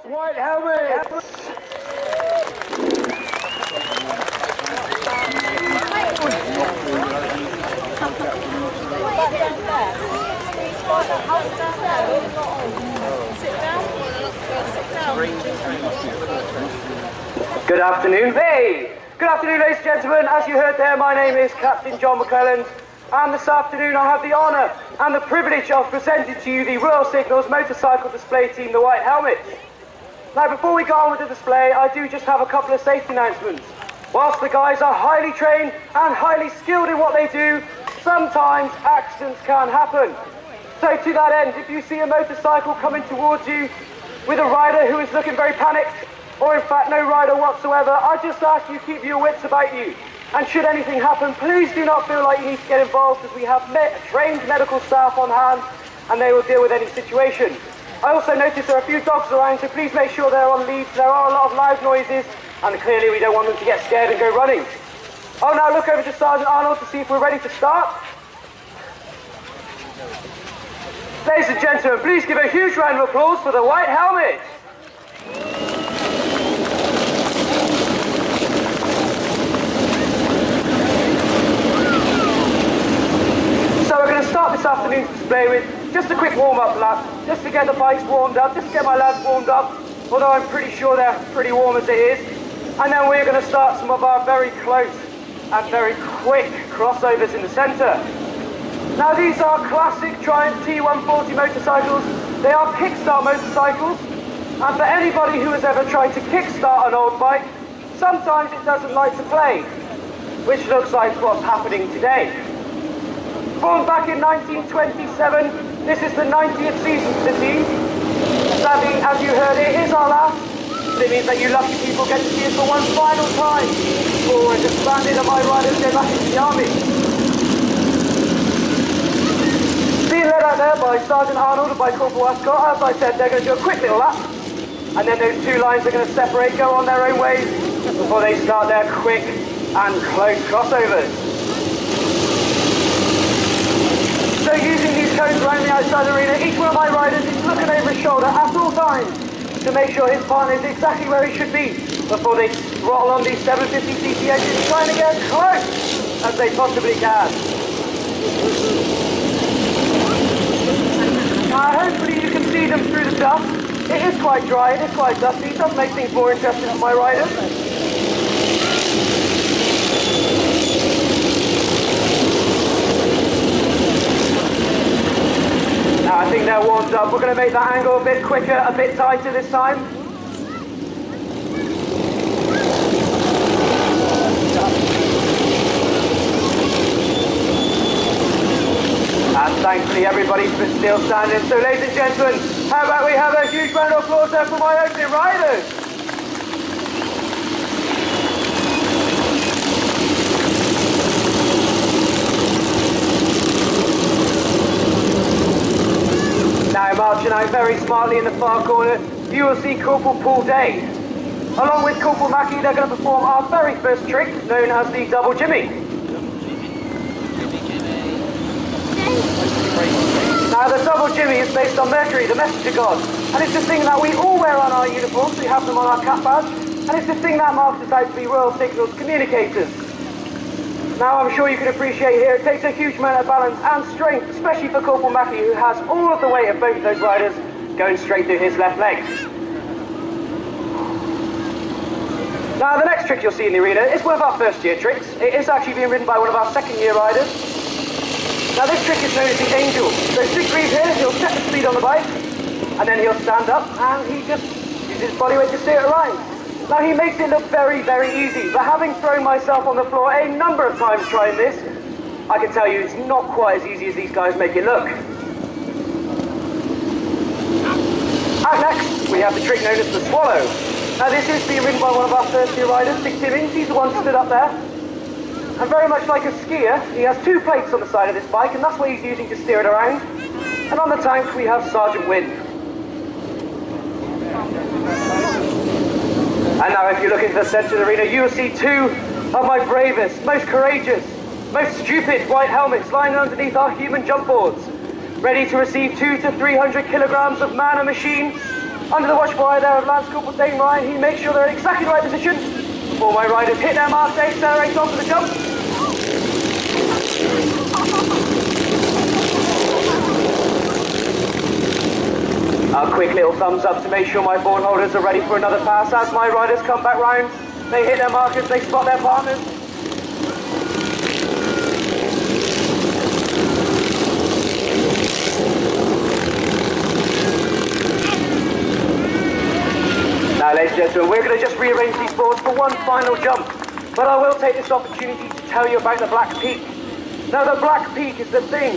White helmet! Good afternoon. Hey! Good afternoon, ladies and gentlemen. As you heard there, my name is Captain John McClelland, and this afternoon I have the honour and the privilege of presenting to you the Royal Signals motorcycle display team, the White Helmets. Now, before we go on with the display, I do just have a couple of safety announcements. Whilst the guys are highly trained and highly skilled in what they do, sometimes accidents can happen. So to that end, if you see a motorcycle coming towards you with a rider who is looking very panicked, or in fact no rider whatsoever, I just ask you keep your wits about you. And should anything happen, please do not feel like you need to get involved, as we have trained medical staff on hand and they will deal with any situation. I also noticed there are a few dogs around, so please make sure they're on leads. There are a lot of loud noises and clearly we don't want them to get scared and go running. I'll now look over to Sergeant Arnold to see if we're ready to start. Ladies and gentlemen, please give a huge round of applause for the White Helmet. So we're going to start this afternoon's display with just a quick warm-up lap, just to get the bikes warmed up, just to get my lads warmed up, although I'm pretty sure they're pretty warm as it is. And then we're going to start some of our very close and very quick crossovers in the centre. Now these are classic Triumph T140 motorcycles. They are kickstart motorcycles, and for anybody who has ever tried to kickstart an old bike, sometimes it doesn't like to play, which looks like what's happening today. Formed back in 1927, this is the 90th season for the team. Sadly, as you heard, it is our last. It means that you lucky people get to see us for one final time before we're disbanded and my riders go back into the army. Being led out there by Sergeant Arnold and by Corporal Ascot, as I said, they're going to do a quick little lap, and then those two lines are going to separate, go on their own ways before they start their quick and close crossovers. So using these cones around the outside arena, each one of my riders is looking over his shoulder at all times to make sure his partner is exactly where he should be before they throttle on these 750cc engines, trying to get as close as they possibly can. Hopefully you can see them through the dust. It is quite dry, it is quite dusty, it does make things more interesting for my riders. Now I think they're warmed up. We're going to make that angle a bit quicker, a bit tighter this time. And thankfully everybody's still standing. So ladies and gentlemen, how about we have a huge round of applause there for my opening riders. Now marching out very smartly in the far corner, you will see Corporal Paul Day. Along with Corporal Mackie, they're going to perform our very first trick, known as the double jimmy. Now the double jimmy is based on Mercury, the messenger god, and it's the thing that we all wear on our uniforms. We have them on our cap badge, and it's the thing that marks us out to be Royal Signals communicators. Now I'm sure you can appreciate here, it takes a huge amount of balance and strength, especially for Corporal Mackie, who has all of the weight of both of those riders going straight through his left leg. Now the next trick you'll see in the arena is one of our first year tricks. It is actually being ridden by one of our second year riders. Now this trick is known as the angel. So Dick Reeve here, he'll set the speed on the bike, and then he'll stand up and he just uses his body weight to steer it around. Now he makes it look very, very easy, but having thrown myself on the floor a number of times trying this, I can tell you it's not quite as easy as these guys make it look. And next, we have the trick known as the swallow. Now this is being ridden by one of our first year riders, Dick Timmins. He's the one stood up there. And very much like a skier, he has two plates on the side of this bike, and that's what he's using to steer it around. And on the tank we have Sergeant Wynne. And now if you look into the centre of the arena, you will see two of my bravest, most courageous, most stupid white helmets lying underneath our human jump boards, ready to receive 200 to 300 kilograms of man and machine Under the watchful eye there of Lance Corporal Dane Ryan, he makes sure they're in exactly the right position. Before my riders hit their marks, they accelerate onto the jump. A quick little thumbs up to make sure my board holders are ready for another pass. As my riders come back round, they hit their markers, they spot their partners. Now, ladies and gentlemen, we're going to just rearrange these boards for one final jump. But I will take this opportunity to tell you about the Black Peak. Now, the Black Peak is the thing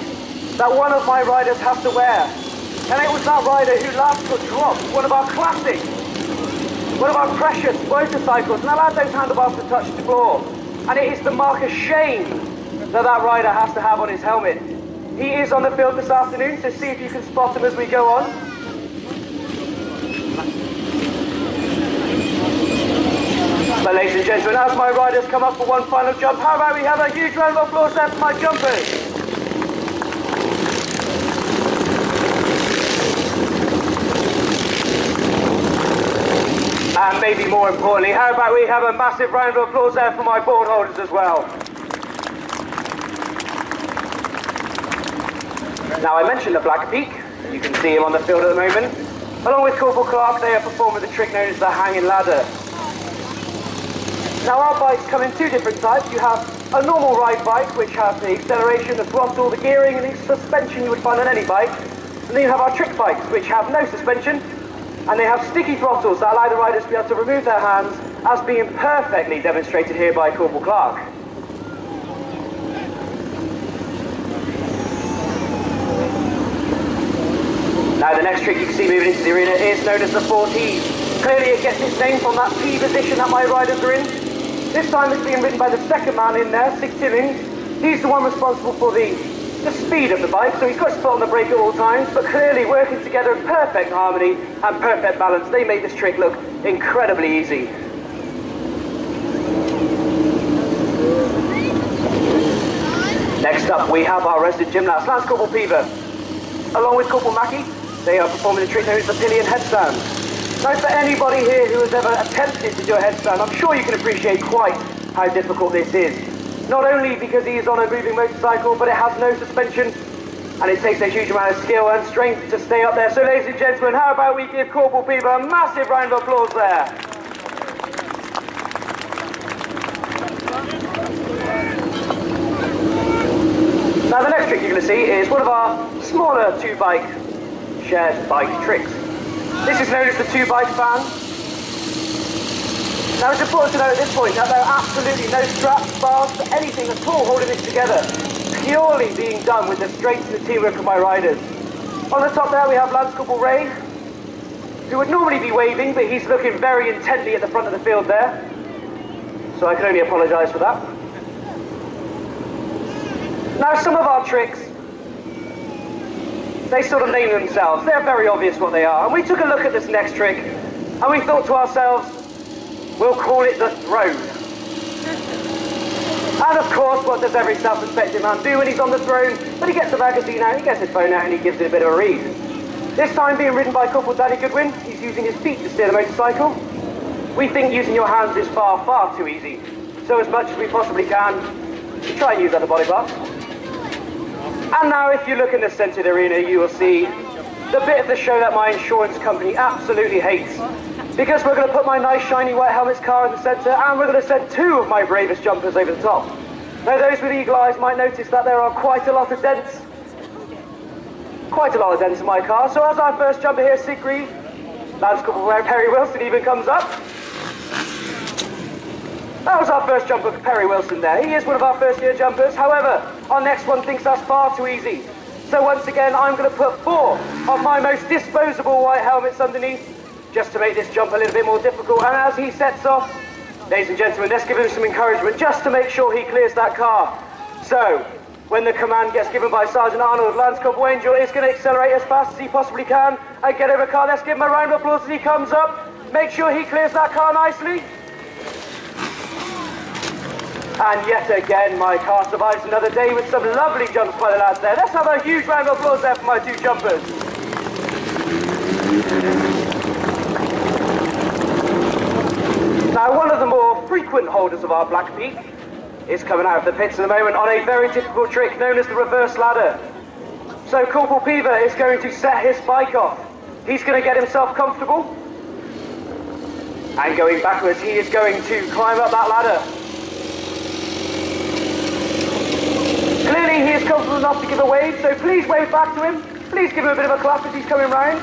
that one of my riders has to wear. And it was that rider who last got dropped, one of our classics, one of our precious motorcycles, and allowed those handlebars to touch the floor. And it is the mark of shame that that rider has to have on his helmet. He is on the field this afternoon, so see if you can spot him as we go on. But ladies and gentlemen, as my riders come up for one final jump, how about we have a huge round of applause there for my jumpers? And maybe more importantly, how about we have a massive round of applause there for my board holders as well. Now, I mentioned the Black Peak. You can see him on the field at the moment. Along with Corporal Clark, they are performing the trick known as the hanging ladder. Now, our bikes come in two different types. You have a normal ride bike, which has the acceleration, the throttle, the gearing, and the suspension you would find on any bike. And then you have our trick bikes, which have no suspension, and they have sticky throttles that allow the riders to be able to remove their hands, as being perfectly demonstrated here by Corporal Clark. Now, the next trick you can see moving into the arena is known as the 4Ts. Clearly it gets its name from that T position that my riders are in. This time it's being ridden by the second man in there, Sig Timmins. He's the one responsible for the speed of the bike, so he's got his foot on the brake at all times, but clearly working together in perfect harmony and perfect balance, they make this trick look incredibly easy. Next up we have our resident gymnast, Lance Corporal Peaver. Along with Corporal Mackie, they are performing a trick known as the pillion headstand. Now, for anybody here who has ever attempted to do a headstand, I'm sure you can appreciate quite how difficult this is. Not only because he is on a moving motorcycle, but it has no suspension, and it takes a huge amount of skill and strength to stay up there. So, ladies and gentlemen, how about we give Corporal Peaver a massive round of applause there. Now, the next trick you're going to see is one of our smaller two-bike shared bike tricks. This is known as the two-bike fan. Now, it's important to note at this point that there are absolutely no straps, bars, anything at all holding this together. Purely being done with the strength and the teamwork of my riders. On the top there we have Lance Corporal Ray, who would normally be waving, but he's looking very intently at the front of the field there. So I can only apologise for that. Now, some of our tricks, they sort of name themselves. They're very obvious what they are. And we took a look at this next trick, and we thought to ourselves, we'll call it the throne. And of course, what does every self-respecting man do when he's on the throne? When he gets the magazine out, he gets his phone out and he gives it a bit of a read. This time being ridden by Corporal Danny Goodwin, he's using his feet to steer the motorcycle. We think using your hands is far, far too easy. So as much as we possibly can, we try and use other body parts. And now if you look in the centre of the arena, you will see the bit of the show that my insurance company absolutely hates. Because we're going to put my nice shiny white helmet's car in the centre, and we're going to send two of my bravest jumpers over the top. Now, those with eagle eyes might notice that there are quite a lot of dents. Quite a lot of dents in my car. So as our first jumper here, Sig Grieve, Lance Corporal Perry Wilson even comes up. That was our first jumper, Perry Wilson there. He is one of our first year jumpers. However, our next one thinks that's far too easy. So once again, I'm going to put 4 of my most disposable white helmets underneath, just to make this jump a little bit more difficult. And as he sets off, ladies and gentlemen, let's give him some encouragement just to make sure he clears that car. So, when the command gets given by Sergeant Arnold, Lance Corporal Angel is going to accelerate as fast as he possibly can and get over the car. Let's give him a round of applause as he comes up. Make sure he clears that car nicely. And yet again, my car survives another day with some lovely jumps by the lads there. Let's have a huge round of applause there for my two jumpers. frequent holders of our Black Peak, is coming out of the pits at the moment on a very typical trick known as the reverse ladder. So Corporal Peaver is going to set his bike off. He's going to get himself comfortable. And going backwards, he is going to climb up that ladder. Clearly he is comfortable enough to give a wave, so please wave back to him. Please give him a bit of a clap as he's coming round.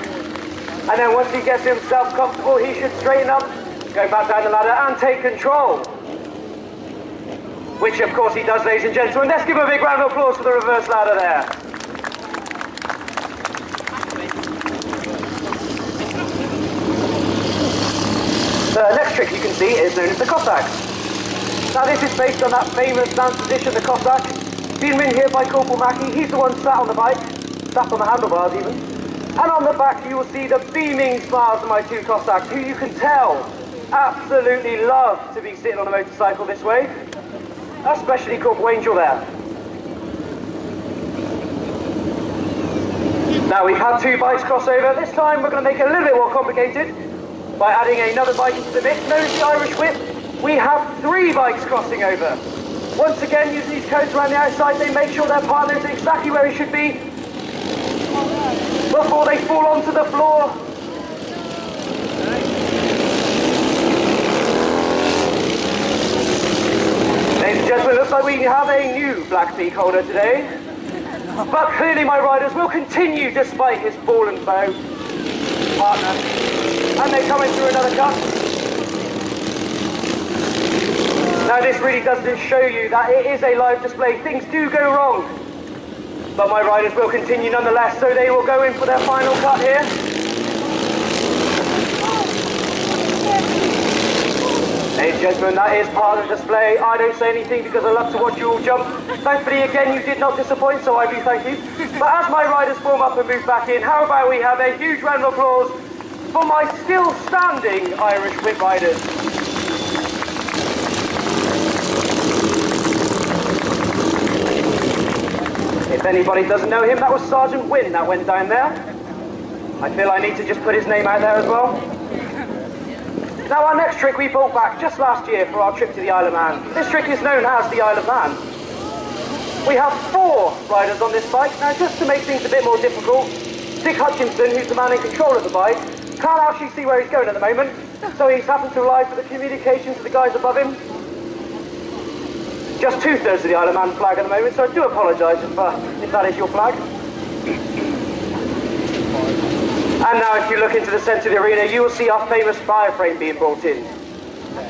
And then once he gets himself comfortable, he should straighten up, go back down the ladder and take control. Which of course he does, ladies and gentlemen. Let's give him a big round of applause for the reverse ladder there. The next trick you can see is known as the Cossack. Now this is based on that famous dance position, the Cossack. Being ridden here by Corporal Mackie. He's the one sat on the bike, sat on the handlebars even. And on the back you will see the beaming smiles of my two Cossacks, who you can tell absolutely love to be sitting on a motorcycle this way. Especially Corporal Angel there. Now we've had two bikes cross over. This time we're going to make it a little bit more complicated by adding another bike into the mix. Known as the Irish Whip, we have 3 bikes crossing over. Once again, using these cones around the outside, they make sure their partner is exactly where he should be before they fall onto the floor. Ladies and gentlemen, it looks like we have a new Black Peak holder today. But clearly my riders will continue despite his ball and bow partner. And they're coming through another cut. Now this really does show you that it is a live display. Things do go wrong. But my riders will continue nonetheless, so they will go in for their final cut here. Ladies and gentlemen, that is part of the display. I don't say anything because I love to watch you all jump. Thankfully, again, you did not disappoint, so I do thank you. But as my riders form up and move back in, how about we have a huge round of applause for my still standing Irish Whip riders. If anybody doesn't know him, that was Sergeant Wynne that went down there. I feel I need to just put his name out there as well. Now our next trick we brought back just last year for our trip to the Isle of Man. This trick is known as the Isle of Man. We have 4 riders on this bike. Now just to make things a bit more difficult, Dick Hutchinson, who's the man in control of the bike, can't actually see where he's going at the moment, so he's happened to rely for the communications of the guys above him. Just 2/3 of the Isle of Man flag at the moment, so I do apologise if that is your flag. And now if you look into the centre of the arena, you will see our famous fire frame being brought in.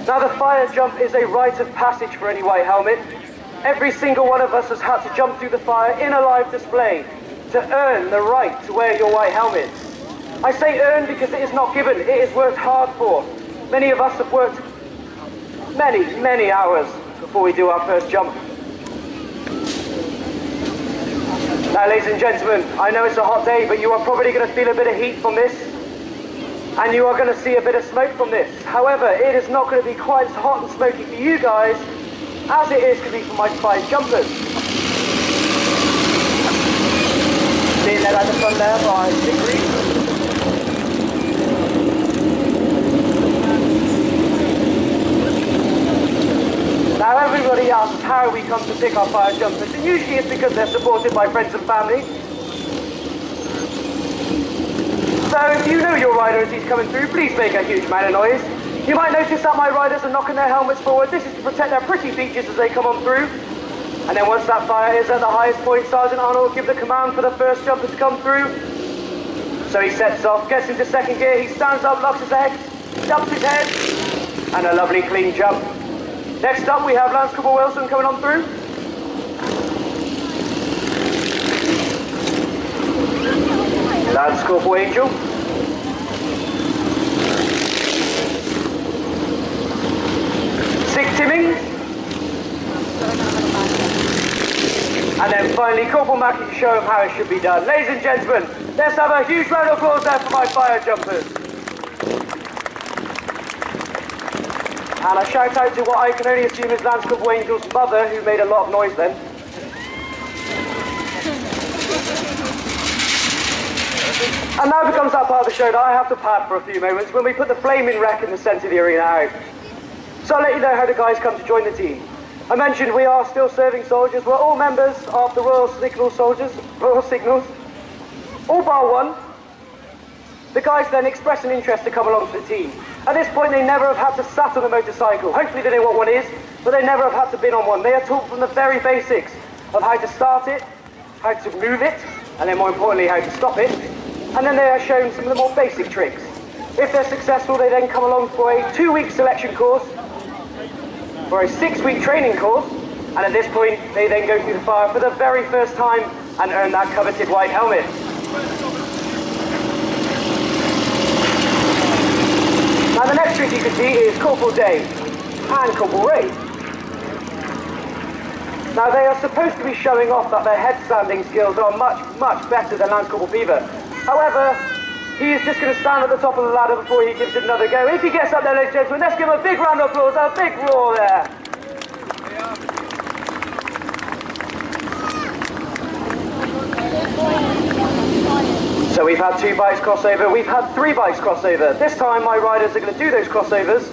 Now the fire jump is a rite of passage for any white helmet. Every single one of us has had to jump through the fire in a live display to earn the right to wear your white helmet. I say earn because it is not given, it is worked hard for. Many of us have worked many hours before we do our first jump. Now ladies and gentlemen, I know it's a hot day, but you are probably going to feel a bit of heat from this, and you are going to see a bit of smoke from this. However, it is not going to be quite as hot and smoky for you guys as it is to be for my 5 jumpers. Being led out the front there by Dick Reed. Now everybody asks how we come to pick our fire jumpers, and usually it's because they're supported by friends and family. So if you know your rider as he's coming through, please make a huge amount of noise. You might notice that my riders are knocking their helmets forward. This is to protect their pretty features as they come on through. And then once that fire is at the highest point, Sergeant Arnold will give the command for the first jumper to come through. So he sets off, gets into second gear, he stands up, locks his head, jumps his head, and a lovely clean jump. Next up we have Lance Corporal Wilson coming on through. Lance Corporal Angel. Sig Timmings. And then finally Corporal Mackie to show him how it should be done. Ladies and gentlemen, let's have a huge round of applause there for my fire jumpers. And a shout out to what I can only assume is Lance Corporal Angel's mother, who made a lot of noise then. And now becomes that part of the show that I have to pad for a few moments when we put the flaming wreck in the centre of the arena out. So I'll let you know how the guys come to join the team. I mentioned we are still serving soldiers. We're all members of the Royal Signal Soldiers, Royal Signals, all bar one. The guys then express an interest to come along to the team. At this point, they never have had to sat on a motorcycle. Hopefully they know what one is, but they never have had to been on one. They are taught from the very basics of how to start it, how to move it, and then more importantly, how to stop it. And then they are shown some of the more basic tricks. If they're successful, they then come along for a 2-week selection course, for a 6-week training course, and at this point, they then go through the fire for the very first time and earn that coveted white helmet. Now the next trick you can see is Corporal Day and Corporal Ray. Now they are supposed to be showing off that their head-standing skills are much, much better than Lance Corporal Beaver. However, he is just going to stand at the top of the ladder before he gives it another go. If he gets up there, ladies and gentlemen, let's give him a big round of applause, a big roar there. So we've had 2 bikes crossover, we've had 3 bikes crossover. This time my riders are going to do those crossovers,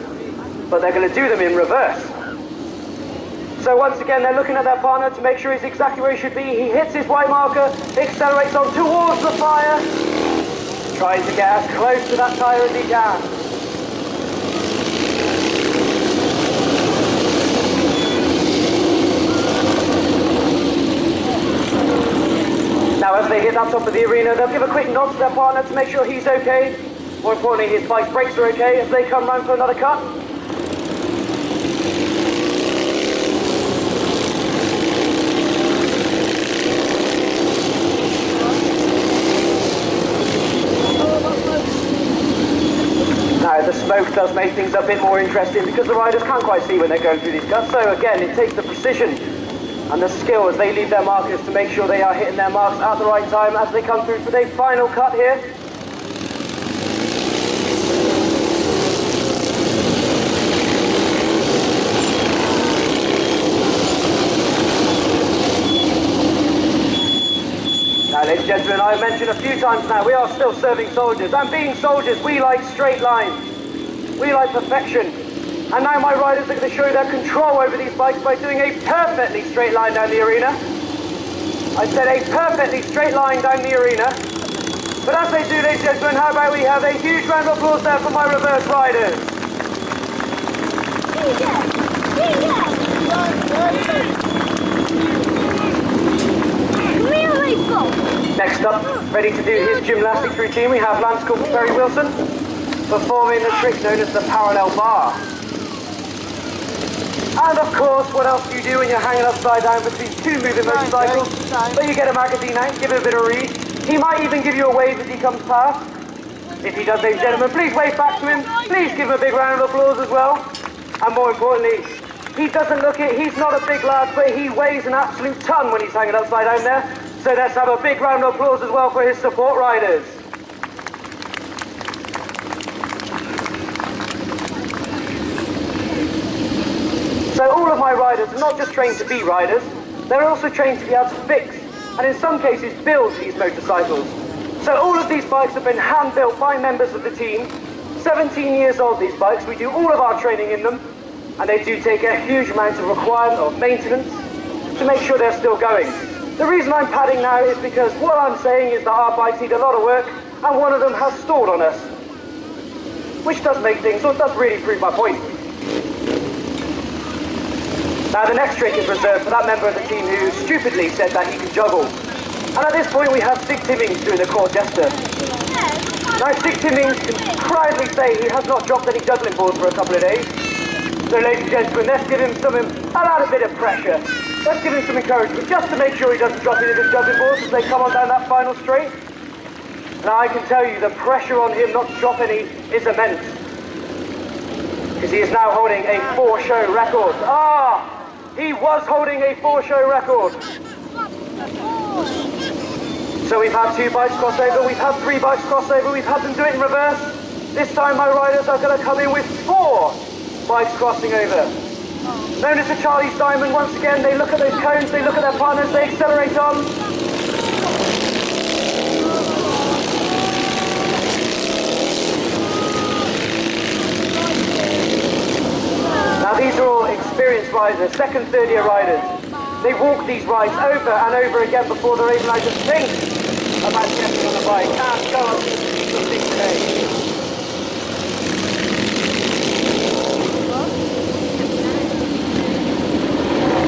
but they're going to do them in reverse. So once again, they're looking at their partner to make sure he's exactly where he should be. He hits his white marker, accelerates on towards the fire, trying to get as close to that tyre as he can. Now as they hit that top of the arena, they'll give a quick nod to their partner to make sure he's okay. More importantly, his bike's brakes are okay as they come round for another cut. Now the smoke does make things a bit more interesting because the riders can't quite see when they're going through these cuts. So again, it takes the precision and the skill as they leave their markers to make sure they are hitting their marks at the right time as they come through for their final cut here. Now, ladies and gentlemen, I've mentioned a few times now, we are still serving soldiers, and being soldiers, we like straight lines. We like perfection. And now my riders are going to show their control over these bikes by doing a perfectly straight line down the arena. I said a perfectly straight line down the arena. But as they do, ladies and gentlemen, how about we have a huge round of applause there for my reverse riders. Next up, ready to do his gymnastics routine, we have Lance Corporal Perry Wilson performing the trick known as the parallel bar. And of course, what else do you do when you're hanging upside down between 2 moving motorcycles? But you get a magazine out, give it a bit of read. He might even give you a wave as he comes past. If he does, ladies and gentlemen, please wave back to him. Please give him a big round of applause as well. And more importantly, he doesn't look it, he's not a big lad, but he weighs an absolute ton when he's hanging upside down there. So let's have a big round of applause as well for his support riders. So all of my riders are not just trained to be riders, they're also trained to be able to fix, and in some cases build these motorcycles. So all of these bikes have been hand-built by members of the team. 17 years old, these bikes. We do all of our training in them, and they do take a huge amount of requirement of maintenance to make sure they're still going. The reason I'm padding now is because what I'm saying is that our bikes need a lot of work, and one of them has stalled on us, which does make things, or does really prove my point. Now the next trick is reserved for that member of the team who stupidly said that he can juggle. And at this point we have Sig Timmings doing the court jester. Now Sig Timmings can proudly say he has not dropped any juggling balls for a couple of days. So ladies and gentlemen, let's give him a bit of pressure. Let's give him some encouragement just to make sure he doesn't drop any of his juggling balls as they come on down that final straight. Now I can tell you the pressure on him not to drop any is immense. Because he is now holding a 4-show record. He was holding a 4-show record. So we've had 2 bikes crossover, we've had 3 bikes crossover, we've had them do it in reverse. This time my riders are going to come in with 4 bikes crossing over. Known as the Charlie's Diamond, once again, they look at those cones, they look at their partners, they accelerate on. Now riders, second, third year riders. They walk these rides over and over again before they're even allowed to think about getting on the bike and go on to the today.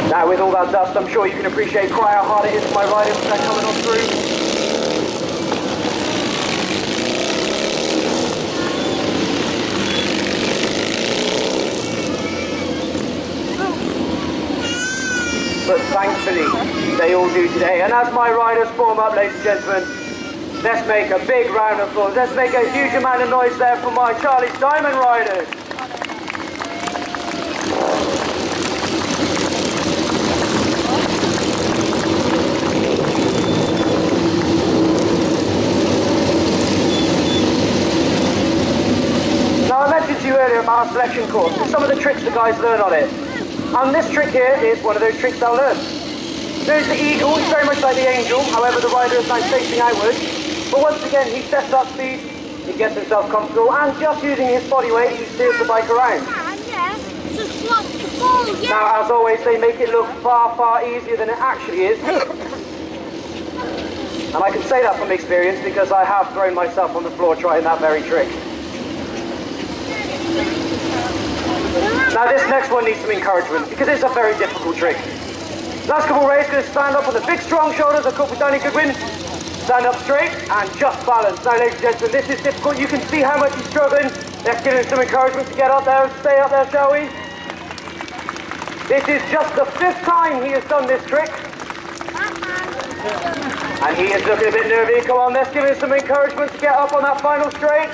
Now with all that dust, I'm sure you can appreciate quite how hard it is for my riders when they're coming on through. But thankfully, they all do today. And as my riders form up, ladies and gentlemen, let's make a big round of applause. Let's make a huge amount of noise there for my Charlie's Diamond riders. Now, I mentioned to you earlier about our selection course and some of the tricks the guys learn on it. And this trick here is one of those tricks they'll learn. There's the eagle, he's very much like the angel, however the rider is now facing outwards. But once again, he sets up speed, he gets himself comfortable, and just using his body weight, he steers the bike around. Now, as always, they make it look far, far easier than it actually is. And I can say that from experience because I have thrown myself on the floor trying that very trick. Now this next one needs some encouragement because it's a very difficult trick. Last couple of rays going to stand up on the big strong shoulders of Corporal Danny Goodwin. Stand up straight and just balance. Now ladies and gentlemen, this is difficult. You can see how much he's struggling. Let's give him some encouragement to get up there and stay up there, shall we? This is just the 5th time he has done this trick. And he is looking a bit nervy. Come on, let's give him some encouragement to get up on that final straight.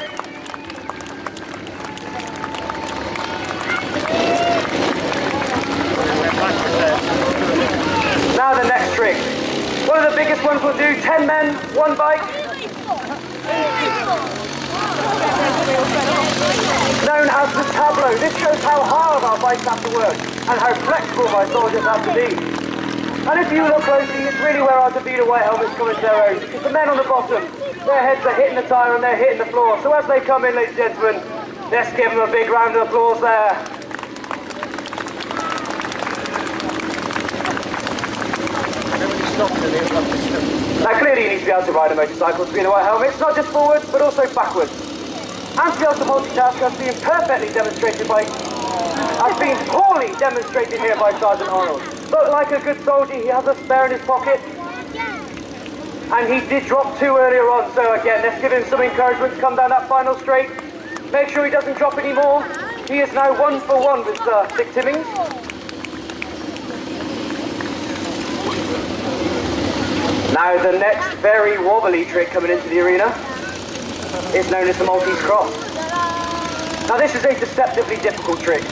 Now the next trick. One of the biggest ones we'll do, 10 men, 1 bike. Known as the tableau. This shows how hard our bikes have to work and how flexible my soldiers have to be. And if you look closely, it's really where our Davida white helmets come into their own. Because the men on the bottom, their heads are hitting the tyre and they're hitting the floor. So as they come in, ladies and gentlemen, let's give them a big round of applause there. Now clearly you need to be able to ride a motorcycle to be in a white helmet. It's not just forwards, but also backwards. And to be able to multitask has been perfectly demonstrated by, has been poorly demonstrated here by Sergeant Arnold. But like a good soldier, he has a spare in his pocket. And he did drop 2 earlier on, so again, let's give him some encouragement to come down that final straight. Make sure he doesn't drop any more. He is now 1 for 1 with Dick Timmings. Now the next very wobbly trick coming into the arena is known as the Maltese Cross. Now this is a deceptively difficult trick.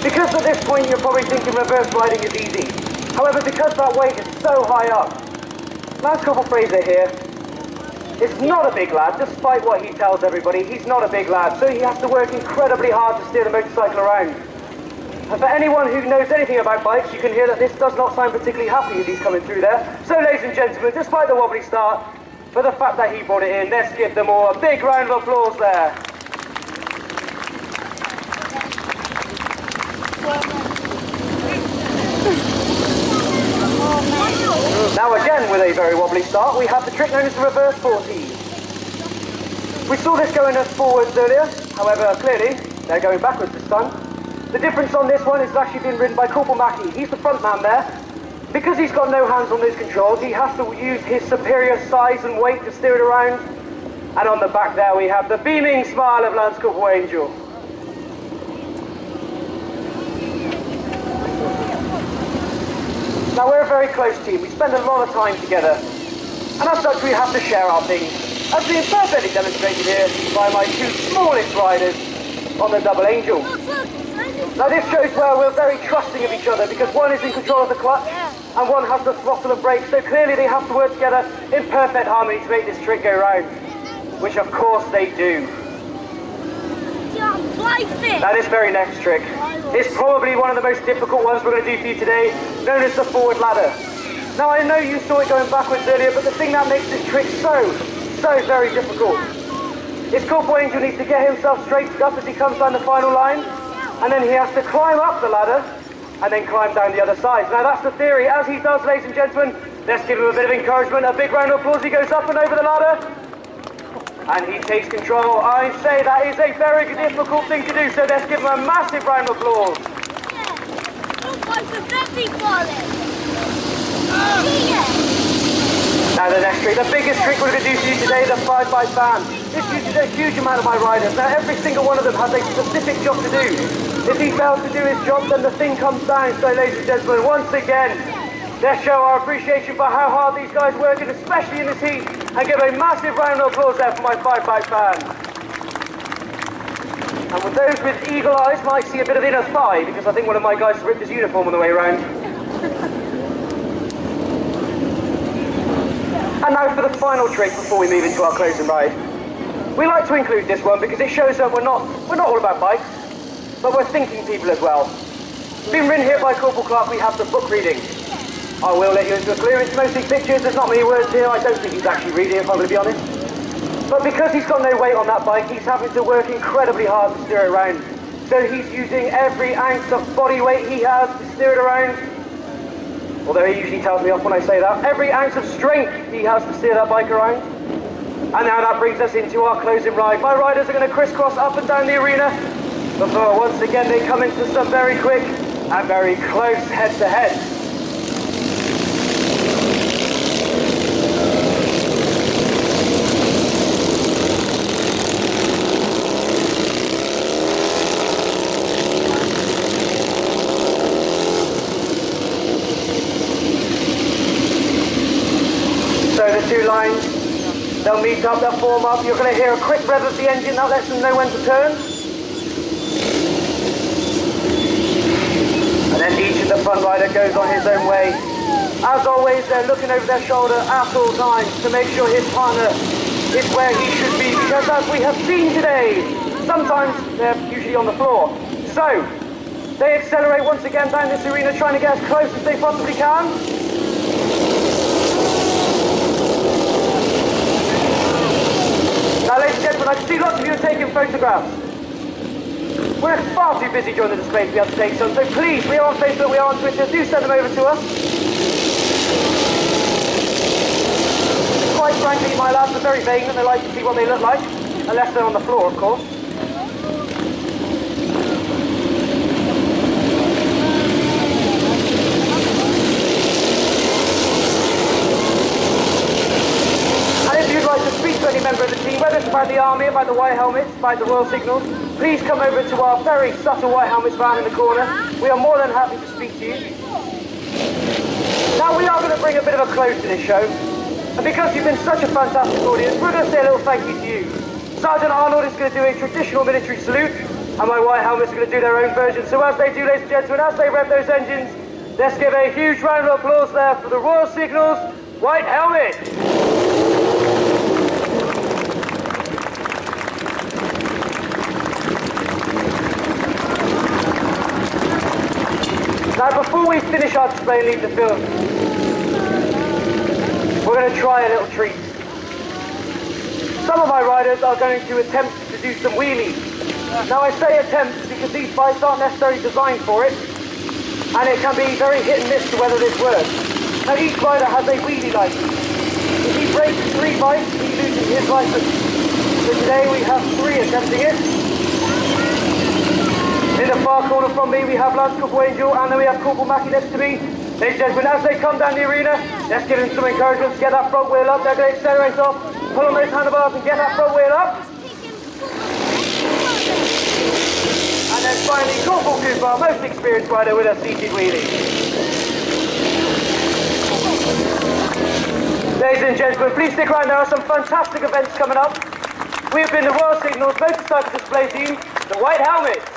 Because at this point you're probably thinking reverse riding is easy. However, because that weight is so high up, Lance Corporal Fraser here is not a big lad, despite what he tells everybody. He's not a big lad, so he has to work incredibly hard to steer the motorcycle around. And for anyone who knows anything about bikes, you can hear that this does not sound particularly happy as he's coming through there. So ladies and gentlemen, despite the wobbly start, for the fact that he brought it in, let's give them all a big round of applause there. Now again, with a very wobbly start, we have the trick known as the reverse 40s. We saw this going as forwards earlier, however, clearly, they're going backwards this time. The difference on this one is it's actually been ridden by Corporal Mackey. He's the front man there. Because he's got no hands on those controls, he has to use his superior size and weight to steer it around. And on the back there we have the beaming smile of Lance Corporal Angel. Now we're a very close team. We spend a lot of time together. And as such we have to share our things. As being perfectly demonstrated here by my 2 smallest riders on the Double Angel. Now this shows where we're very trusting of each other because one is in control of the clutch and one has the throttle and brake, so clearly they have to work together in perfect harmony to make this trick go round, which of course they do. Now this very next trick is probably one of the most difficult ones we're going to do for you today, known as the forward ladder. Now I know you saw it going backwards earlier, but the thing that makes this trick so very difficult is Corporal Angel needs to get himself straightened up as he comes down the final line. And then he has to climb up the ladder and then climb down the other side. Now that's the theory. As he does, ladies and gentlemen, let's give him a bit of encouragement. A big round of applause. He goes up and over the ladder, and he takes control. I say that is a very difficult thing to do, so let's give him a massive round of applause. Now the next trick, the biggest trick we're going to do for you today, the 5x fan. This uses a huge amount of my riders. Now every single one of them has a specific job to do. If he fails to do his job, then the thing comes down. So ladies and gentlemen, once again, let's show our appreciation for how hard these guys work, and especially in this heat, and give a massive round of applause there for my 5x fan. And with those with eagle eyes might see a bit of inner thigh, because I think one of my guys ripped his uniform on the way around. And now for the final trick before we move into our closing ride. We like to include this one because it shows that we're not all about bikes, but we're thinking people as well. Being written here by Corporal Clark, we have the book reading. I will let you into a clue. It's mostly pictures, there's not many words here. I don't think he's actually reading, if I'm going to be honest. But because he's got no weight on that bike, he's having to work incredibly hard to steer it around. So he's using every ounce of body weight he has to steer it around. Although he usually tells me off when I say that. Every ounce of strength he has to steer that bike around. And now that brings us into our closing ride. My riders are going to crisscross up and down the arena before once again they come into some very quick and very close head-to-head. So the two lines, they'll meet up, they'll form up. You're going to hear a quick rev of the engine, that lets them know when to turn. And then each of the front rider goes on his own way. As always, they're looking over their shoulder at all times to make sure his partner is where he should be, because as we have seen today, sometimes they're usually on the floor. So, they accelerate once again down this arena, trying to get as close as they possibly can. Now, ladies and gentlemen, I can see lots of you are taking photographs. We're far too busy during the display to be able to take some, so please, we are on Facebook, we are on Twitter, do send them over to us. Quite frankly, my lads are very vain and they like to see what they look like, unless they're on the floor, of course. Like to speak to any member of the team, whether it's about the Army, about the White Helmets, about the Royal Signals, please come over to our very subtle White Helmets van in the corner. We are more than happy to speak to you. Now we are going to bring a bit of a close to this show, and because you've been such a fantastic audience, we're going to say a little thank you to you. Sergeant Arnold is going to do a traditional military salute, and my White Helmets are going to do their own version. So as they do, ladies and gentlemen, as they rev those engines, let's give a huge round of applause there for the Royal Signals White Helmet. Now before we finish our display and leave the field, we're going to try a little treat. Some of my riders are going to attempt to do some wheelies. Now I say attempt because these bikes aren't necessarily designed for it, and it can be very hit and miss to whether this works. Now each rider has a wheelie license. If he breaks 3 bikes, he loses his license. So today we have 3 attempting it. In the far corner from me, we have Lance Corporal Angel, and then we have Corporal Mackie next to me. Ladies and gentlemen, as they come down the arena, let's give them some encouragement to get that front wheel up. They're going to accelerate off, pull on those handlebars and get that front wheel up. And then finally, Corporal Cooper, our most experienced rider, with a seated wheelie. Ladies and gentlemen, please stick around. There are some fantastic events coming up. We have been the Royal Signals Motorcycle Display Team, the White Helmets.